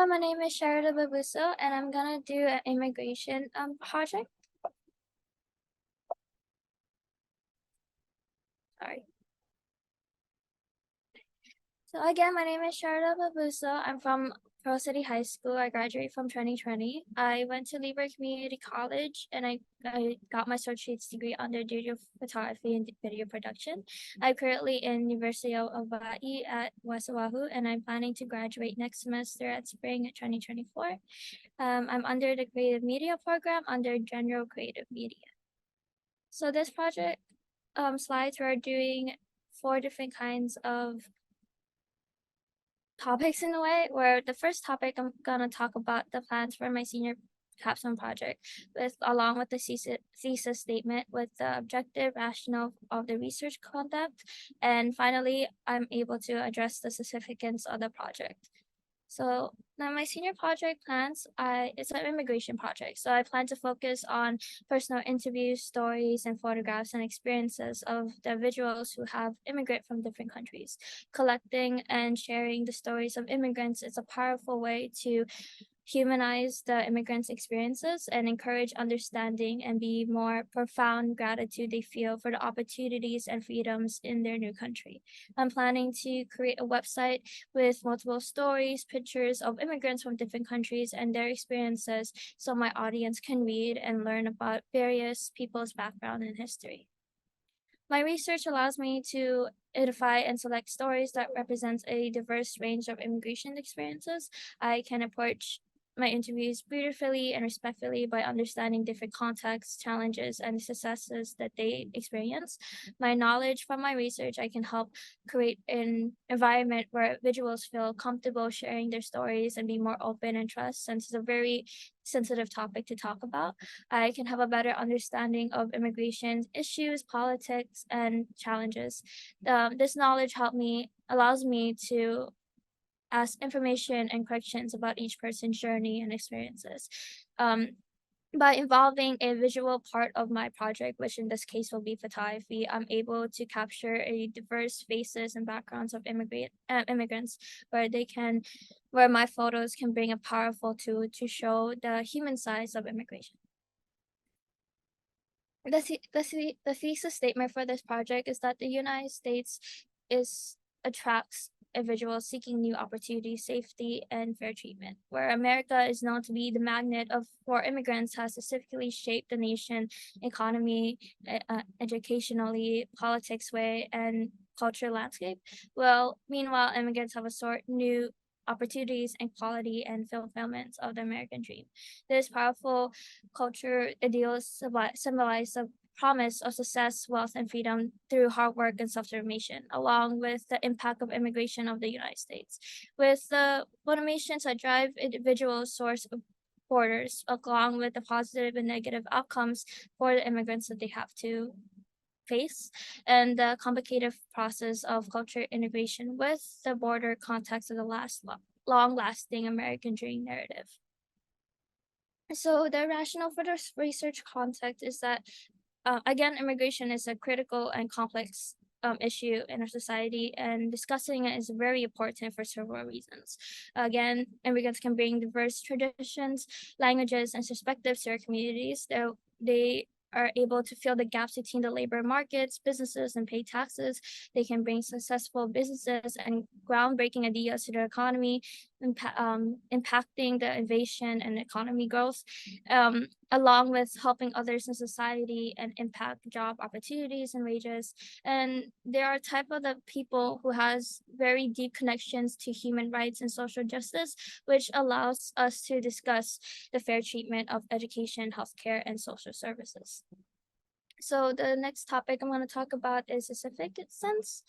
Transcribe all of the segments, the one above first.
Hello, my name is Charidel Busbuso, and I'm gonna do an immigration project. Sorry. So again, my name is Charidel Busbuso. I'm from Pearl City High School. I graduated from 2020. I went to Libre Community College, and I got my associate's degree under digital photography and video production. I'm currently in University of Hawaii at West Oahu, and I'm planning to graduate next semester at spring 2024. I'm under the creative media program under general creative media. So this project slides, we're doing four different kinds of topics in a way, where the first topic I'm gonna talk about the plans for my senior capstone project along with the thesis statement with the objective rationale of the research conduct, and finally I'm able to address the significance of the project. So now my senior project plans, it's an immigration project. So I plan to focus on personal interviews, stories, and photographs and experiences of the individuals who have immigrated from different countries. Collecting and sharing the stories of immigrants is a powerful way to humanize the immigrants' experiences and encourage understanding and be more profound gratitude they feel for the opportunities and freedoms in their new country. I'm planning to create a website with multiple stories, pictures of immigrants from different countries and their experiences so my audience can read and learn about various people's background and history. My research allows me to identify and select stories that represents a diverse range of immigration experiences. I can approach my interviews beautifully and respectfully by understanding different contexts, challenges, and successes that they experience. My knowledge from my research, I can help create an environment where individuals feel comfortable sharing their stories and be more open and trust, since it's a very sensitive topic to talk about. I can have a better understanding of immigration issues, politics, and challenges. This knowledge allows me to ask information and questions about each person's journey and experiences. Um, by involving a visual part of my project, which in this case will be photography, I'm able to capture a diverse faces and backgrounds of immigrants, where my photos can bring a powerful tool to show the human size of immigration. The thesis statement for this project is that the United States is attracts individuals seeking new opportunities, safety, and fair treatment. Where America is known to be the magnet for immigrants, has specifically shaped the nation economy, educationally, politics way, and culture landscape. Well, meanwhile, immigrants have a sort new opportunities and quality and fulfillment of the American dream. This powerful culture ideals symbolize the promise of success, wealth, and freedom through hard work and self-determination, along with the impact of immigration of the United States. With the motivations that drive individuals' source of borders, along with the positive and negative outcomes for the immigrants that they have to face, and the complicated process of culture integration with the border context of the long-lasting American dream narrative. So the rationale for this research context is that, again, immigration is a critical and complex issue in our society, and discussing it is very important for several reasons. Again, immigrants can bring diverse traditions, languages, and perspectives to our communities. They are able to fill the gaps between the labor markets, businesses, and pay taxes. They can bring successful businesses and groundbreaking ideas to the economy, impacting the innovation and economy growth, along with helping others in society and impact job opportunities and wages. And there are type of the people who has very deep connections to human rights and social justice, which allows us to discuss the fair treatment of education, healthcare, and social services. So the next topic I'm going to talk about is the civic sense.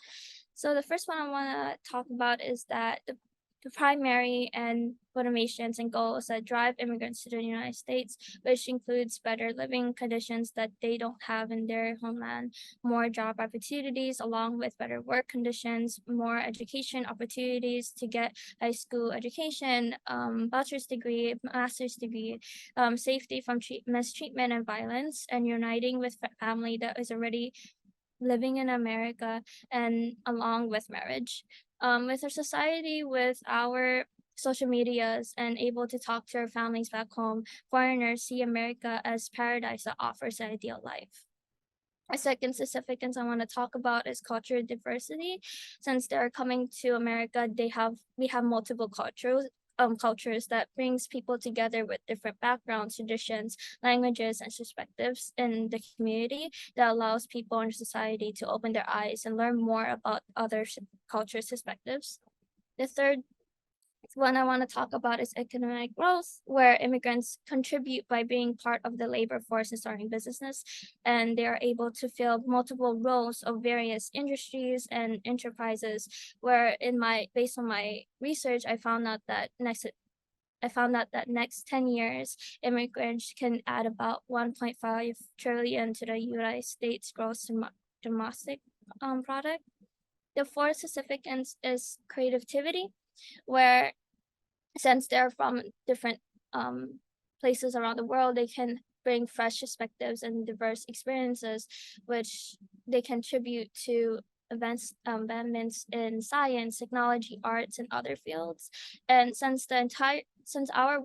So the first one I want to talk about is that the primary and motivations and goals that drive immigrants to the United States, which includes better living conditions that they don't have in their homeland, more job opportunities, along with better work conditions, more education opportunities to get high school education, bachelor's degree, master's degree, safety from mistreatment and violence, and uniting with family that is already living in America, and along with marriage. With our society, with our social medias and able to talk to our families back home, foreigners see America as paradise that offers an ideal life. A second significance I want to talk about is cultural diversity. Since they're coming to America, we have multiple cultures that brings people together with different backgrounds, traditions, languages, and perspectives in the community that allows people in society to open their eyes and learn more about other cultures' perspectives. The third one I want to talk about is economic growth, where immigrants contribute by being part of the labor force and starting businesses, and they are able to fill multiple roles of various industries and enterprises. Where based on my research, I found out that next 10 years, immigrants can add about 1.5 trillion to the United States domestic product. The fourth significance is creativity, where since they're from different um, places around the world, they can bring fresh perspectives and diverse experiences, which they contribute to advancements in science, technology, arts, and other fields. And since our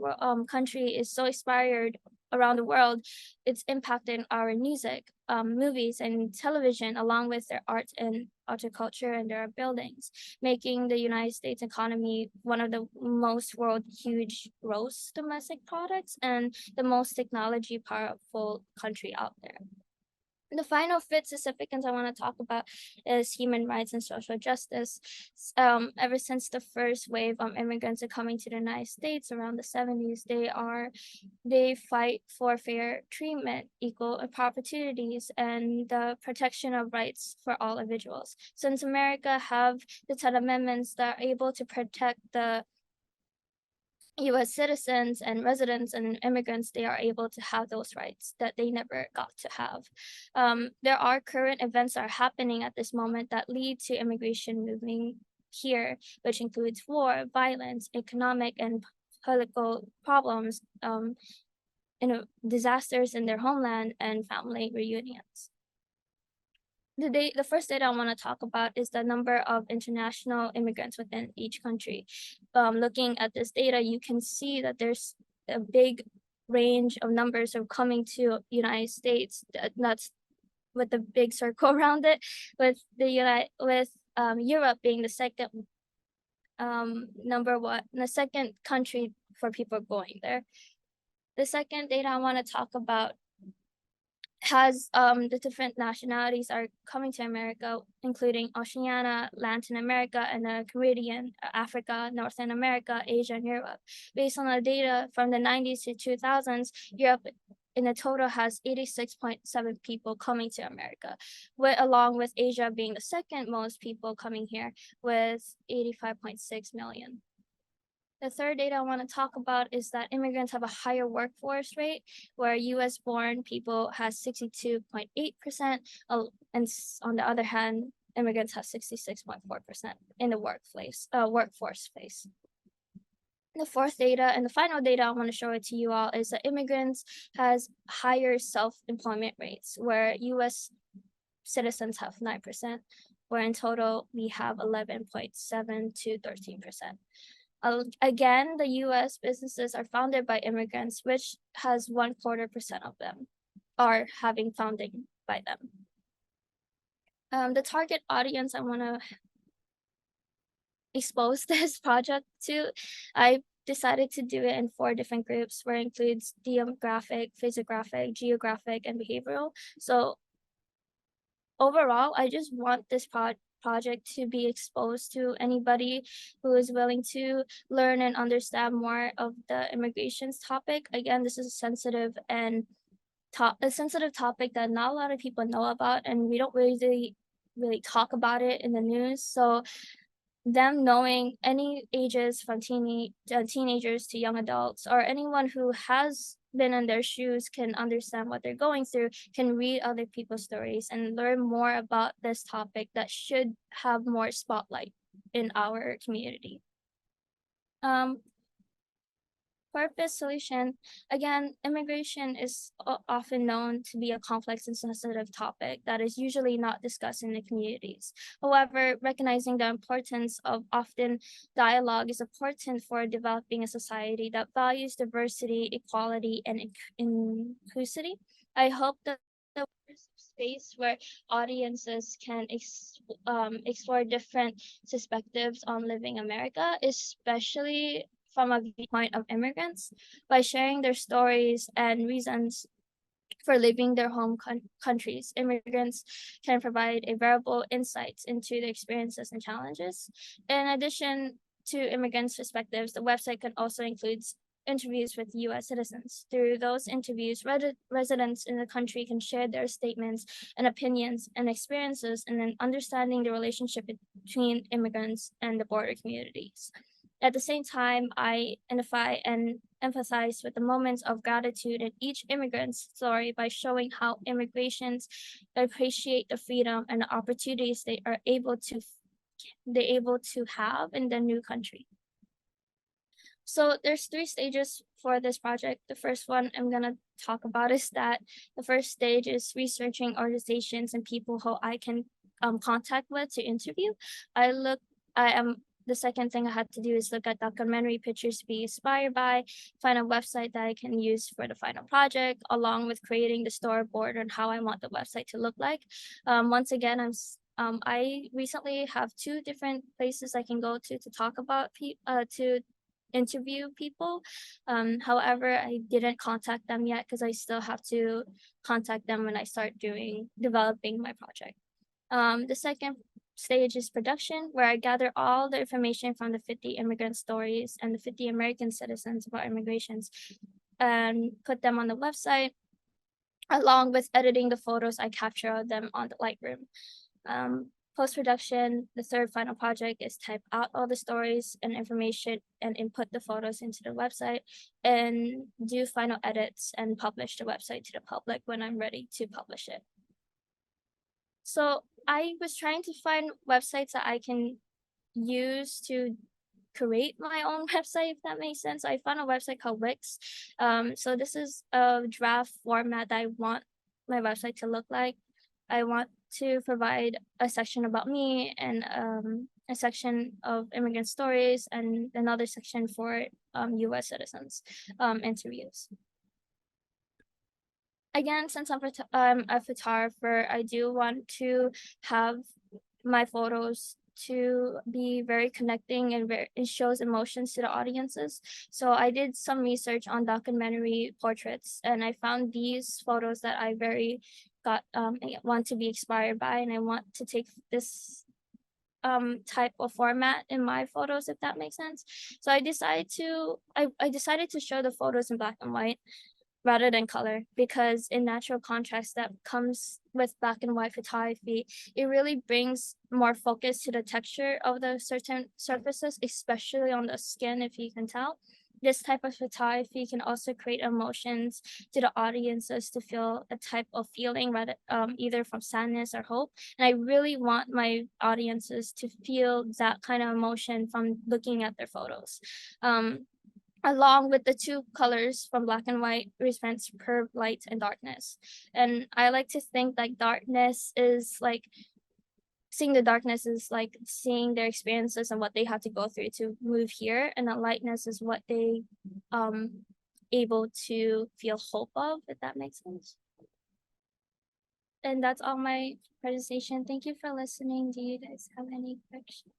country is so inspired around the world, it's impacting our music, movies, and television, along with their art and agriculture and their buildings, making the United States economy one of the most world huge gross domestic products and the most technology powerful country out there. The final fifth significance I want to talk about is human rights and social justice. Ever since the first wave of immigrants are coming to the United States around the 70s, they fight for fair treatment, equal opportunities, and the protection of rights for all individuals. Since America have the 10 amendments that are able to protect the US citizens and residents and immigrants, they are able to have those rights that they never got to have. There are current events that are happening at this moment that lead to immigration moving here, which includes war, violence, economic and political problems, disasters in their homeland, and family reunions. The first data I want to talk about is the number of international immigrants within each country. Looking at this data, you can see that there's a big range of numbers of coming to United States. That's with the big circle around it, with Europe being the second the second country for people going there. The second data I want to talk about has the different nationalities are coming to America, including Oceania, Latin America, and the Caribbean, Africa, Northern America, Asia, and Europe. Based on the data from the 90s to 2000s, Europe in a total has 86.7 people coming to America, along with Asia being the second most people coming here with 85.6 million. The third data I want to talk about is that immigrants have a higher workforce rate, where US born people has 62.8%, and on the other hand, immigrants have 66.4% in the workforce space. The fourth data and the final data I want to show it to you all is that immigrants has higher self-employment rates, where US citizens have 9%, where in total we have 11.7 to 13%. Again, the US businesses are founded by immigrants, which has 1/4% of them are having founding by them. The target audience I want to expose this project to, I decided to do it in 4 different groups, where it includes demographic, physiographic, geographic, and behavioral. So overall, I just want this project to be exposed to anybody who is willing to learn and understand more of the immigrations topic. Again, this is a sensitive topic that not a lot of people know about, and we don't really talk about it in the news. So them knowing any ages from teenagers to young adults, or anyone who has been in their shoes can understand what they're going through, can read other people's stories and learn more about this topic that should have more spotlight in our community. Purpose solution. Again, immigration is often known to be a complex and sensitive topic that is usually not discussed in the communities. However, recognizing the importance of often dialogue is important for developing a society that values diversity, equality, and inclusivity. I hope that the space where audiences can explore different perspectives on living America, especially from a viewpoint of immigrants, by sharing their stories and reasons for leaving their home countries. Immigrants can provide a variable insights into their experiences and challenges. In addition to immigrants' perspectives, the website can also include interviews with U.S. citizens. Through those interviews, residents in the country can share their statements and opinions and experiences, and then understanding the relationship between immigrants and the border communities. At the same time, I identify and empathize with the moments of gratitude in each immigrant's story by showing how immigrations appreciate the freedom and the opportunities they able to have in the new country. So there's three stages for this project. The first one I'm gonna talk about is that the first stage is researching organizations and people who I can contact with to interview. I am the second thing I had to do is look at documentary pictures to be inspired by, find a website that I can use for the final project, along with creating the storyboard on how I want the website to look like. Once again, I recently have two different places I can go to talk about to interview people. However, I didn't contact them yet because I still have to contact them when I start developing my project. The second stage is production, where I gather all the information from the 50 immigrant stories and the 50 American citizens about immigrations and put them on the website, along with editing the photos I capture of them on the Lightroom. Post production, the third final project is type out all the stories and information and input the photos into the website and do final edits and publish the website to the public when I'm ready to publish it. So I was trying to find websites that I can use to create my own website, if that makes sense. I found a website called Wix. So this is a draft format that I want my website to look like. I want to provide a section about me and a section of immigrant stories and another section for US citizens interviews. Again, since I'm a photographer, I do want to have my photos to be very connecting and it shows emotions to the audiences. So I did some research on documentary portraits and I found these photos that I want to be inspired by, and I want to take this type of format in my photos, if that makes sense. So I decided to show the photos in black and white rather than color, because in natural contrast that comes with black and white photography, it really brings more focus to the texture of the certain surfaces, especially on the skin, if you can tell. This type of photography can also create emotions to the audiences to feel a type of feeling, rather either from sadness or hope. And I really want my audiences to feel that kind of emotion from looking at their photos. Along with the two colors from black and white represents curved light and darkness. And I like to think like darkness is like seeing the darkness is like seeing their experiences and what they have to go through to move here, and the lightness is what they able to feel hope of, if that makes sense. And that's all my presentation. Thank you for listening. Do you guys have any questions?